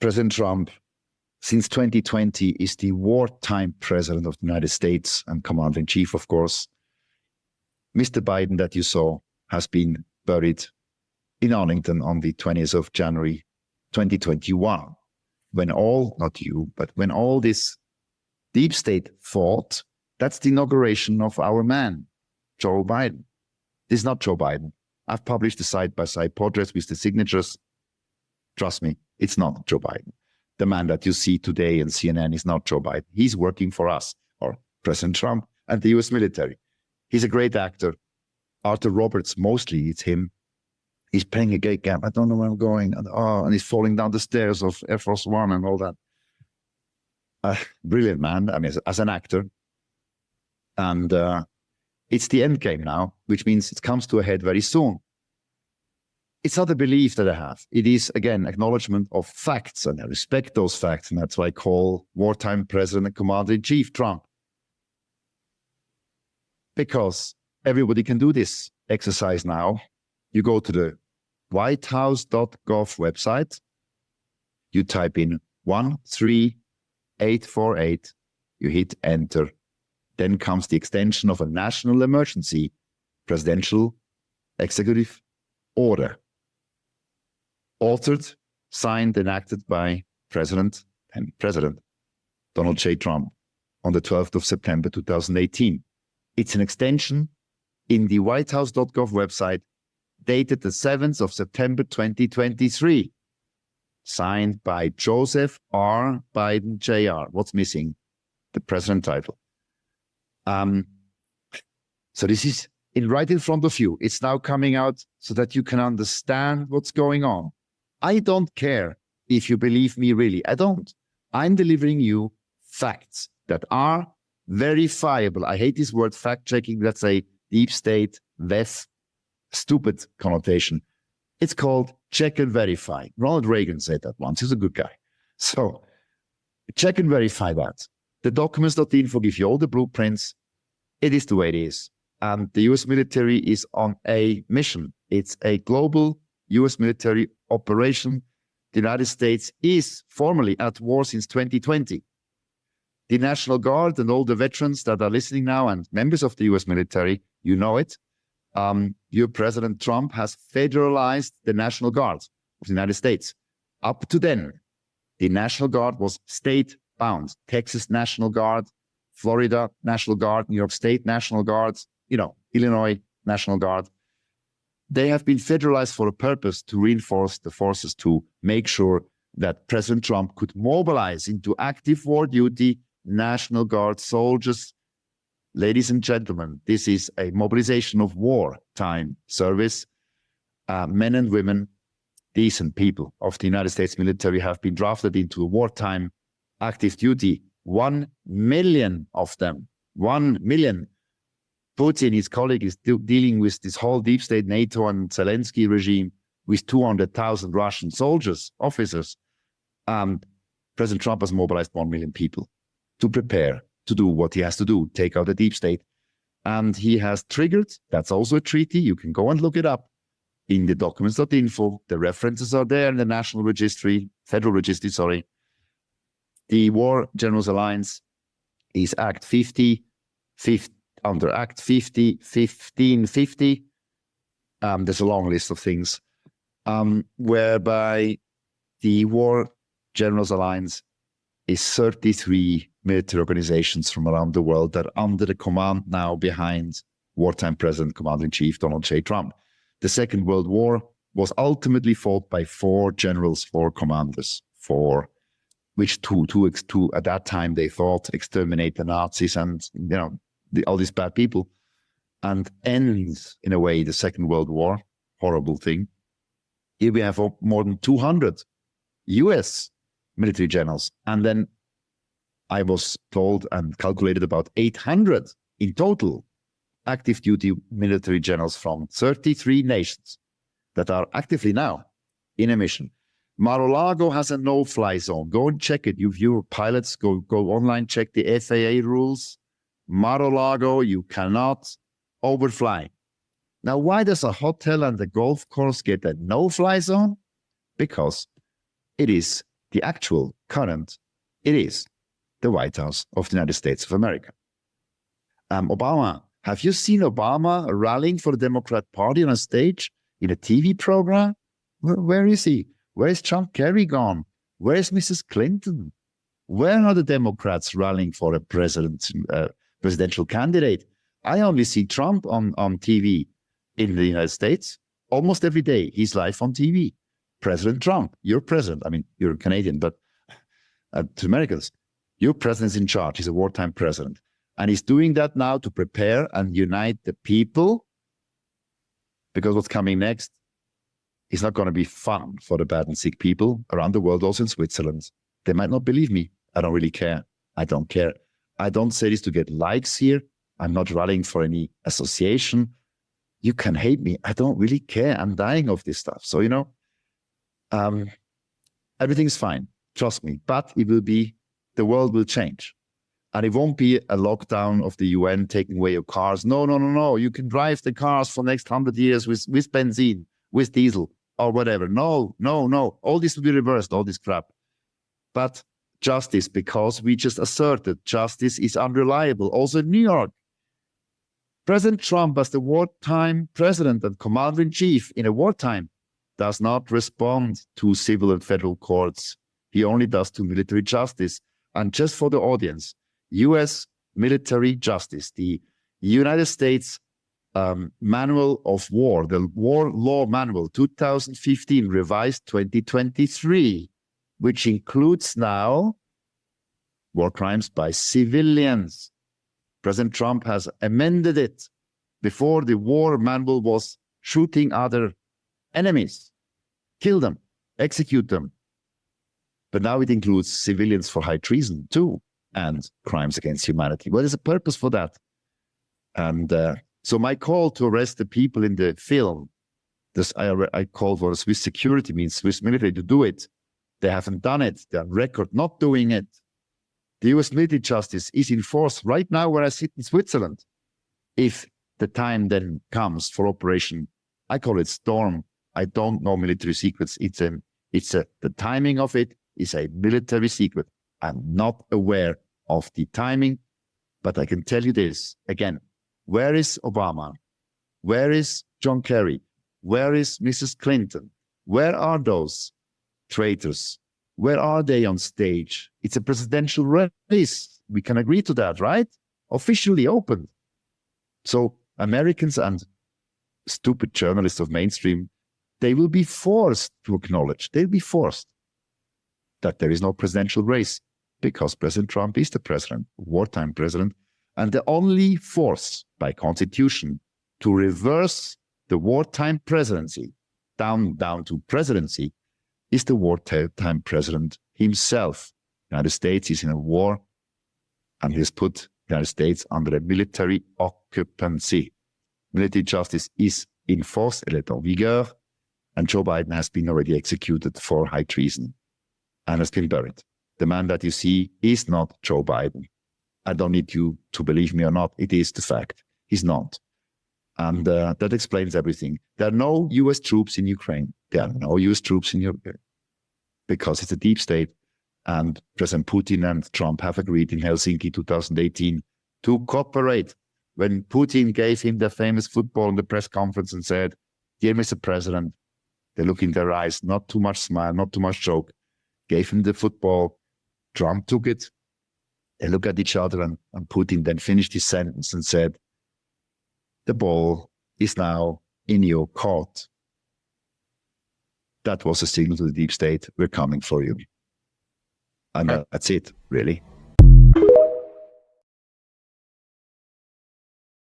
President Trump, since 2020, is the wartime president of the United States and commander-in-chief, of course. Mr. Biden, that you saw, has been buried in Arlington on the 20th of January, 2021, when all, not you, but when all this deep state fought. That's the inauguration of our man, Joe Biden. This is not Joe Biden. I've published the side-by-side portraits with the signatures. Trust me, it's not Joe Biden. The man that you see today on CNN is not Joe Biden. He's working for us, or President Trump and the US military. He's a great actor. Arthur Roberts, mostly it's him. He's playing a gay camp. I don't know where I'm going. And he's falling down the stairs of Air Force One and all that. Brilliant man, I mean, as an actor. And it's the end game now, which means it comes to a head very soon. It's not a belief that I have. It is, again, acknowledgement of facts, and I respect those facts, and that's why I call wartime president and commander-in-chief Trump. Because everybody can do this exercise now. You go to the whitehouse.gov website, you type in 13848, you hit enter. Then comes the extension of a national emergency presidential executive order. Authored, signed, and acted by President Donald J. Trump on the 12th of September 2018. It's an extension in the whitehouse.gov website dated the 7th of September 2023, signed by Joseph R. Biden Jr. What's missing? The president title. So this is right in front of you. It's now coming out so that you can understand what's going on. I don't care if you believe me, really. I don't. I'm delivering you facts that are verifiable. I hate this word fact-checking. That's a deep state, less stupid connotation. It's called check and verify. Ronald Reagan said that once. He's a good guy. So check and verify that. The documents.info give you all the blueprints. It is the way it is. And the US military is on a mission. It's a global US military operation. The United States is formally at war since 2020. The National Guard and all the veterans that are listening now and members of the US military, you know it. Your President Trump has federalized the National Guard of the United States. Up to then, the National Guard was state-bound. Texas National Guard, Florida National Guard, New York State National Guard, Illinois National Guard. They have been federalized for a purpose to reinforce the forces, to make sure that President Trump could mobilize into active war duty National Guard soldiers. Ladies and gentlemen, this is a mobilization of wartime service. Men and women, decent people of the United States military have been drafted into a wartime active duty. 1 million of them. 1 million. Putin, his colleague, is dealing with this whole deep state NATO and Zelensky regime with 200,000 Russian soldiers, officers. President Trump has mobilized 1 million people to prepare to do what he has to do, take out the deep state. And he has triggered, that's also a treaty, you can go and look it up in the documents.info. The references are there in the National Registry, Federal Registry, sorry. The War Generals Alliance is Act 50, under Act 50, 1550. There's a long list of things, whereby the War Generals Alliance is 33 military organizations from around the world that are under the command now behind wartime President, Commander-in-Chief Donald J. Trump. The Second World War was ultimately fought by 4 generals, 4 commanders, 4, which two at that time they thought exterminate the Nazis and all these bad people, and ends in a way the Second World War. Horrible thing. Here we have more than 200 US military generals, and then I was told and calculated about 800 in total active duty military generals from 33 nations that are actively now in a mission. Mar-a-Lago has a no-fly zone. Go and check it. You view pilots, go online, check the FAA rules. Mar-a-Lago, you cannot overfly. Now, why does a hotel and a golf course get a no-fly zone? Because it is the actual current, it is the White House of the United States of America. Obama, have you seen Obama rallying for the Democrat Party on a stage in a TV program? Where is he? Where is John Kerry gone? Where is Mrs. Clinton? Where are the Democrats rallying for a presidential candidate? I only see Trump on TV in the United States almost every day. He's live on TV. President Trump, you're president. I mean, you're Canadian, but to Americans, your president's in charge. He's a wartime president. And he's doing that now to prepare and unite the people, because what's coming next is not going to be fun for the bad and sick people around the world, also in Switzerland. They might not believe me. I don't really care. I don't care. I don't say this to get likes here. I'm not rallying for any association. You can hate me. I don't really care. I'm dying of this stuff. So, everything's fine. Trust me. But it will be, the world will change. And it won't be a lockdown of the UN taking away your cars. No. You can drive the cars for the next 100 years with benzene, with diesel, or whatever. No. All this will be reversed, all this crap. But justice, because we just asserted justice is unreliable. Also in New York, President Trump, as the wartime president and commander-in-chief in a wartime, does not respond to civil and federal courts. He only does to military justice. And just for the audience, U.S. military justice, the United States Manual of War, the War Law Manual, 2015, revised 2023, which includes now war crimes by civilians. President Trump has amended it. Before, the war manual was shooting other enemies, kill them, execute them. But now it includes civilians for high treason too, and crimes against humanity. Well, there's a purpose for that. And so my call to arrest the people in the film, I call for Swiss security, means Swiss military, to do it. They haven't done it. They're on record not doing it. The U.S. military justice is in force right now where I sit in Switzerland. If the time then comes for operation, I call it Storm. I don't know military secrets. The timing of it is a military secret. I'm not aware of the timing, but I can tell you this again. Where is Obama? Where is John Kerry? Where is Mrs. Clinton? Where are those traitors? Where are they on stage? It's a presidential race. We can agree to that, right? Officially opened. So Americans and stupid journalists of mainstream, they will be forced to acknowledge, they'll be forced that there is no presidential race, because President Trump is the president, wartime president, and the only force by constitution to reverse the wartime presidency down to presidency is the wartime president himself. The United States is in a war, and he has put the United States under a military occupancy. Military justice is in force, elle est en vigueur, and Joe Biden has been already executed for high treason and has been buried. The man that you see is not Joe Biden. I don't need you to believe me or not. It is the fact. He's not. And that explains everything. There are no U.S. troops in Ukraine. There are no U.S. troops in Ukraine because it's a deep state. And President Putin and Trump have agreed in Helsinki 2018 to cooperate. When Putin gave him the famous football in the press conference and said, "Dear Mr. President," they look in their eyes, not too much smile, not too much joke, gave him the football. Trump took it. They look at each other, and Putin then finished his sentence and said, "The ball is now in your court." That was a signal to the deep state, we're coming for you. And that's it, really.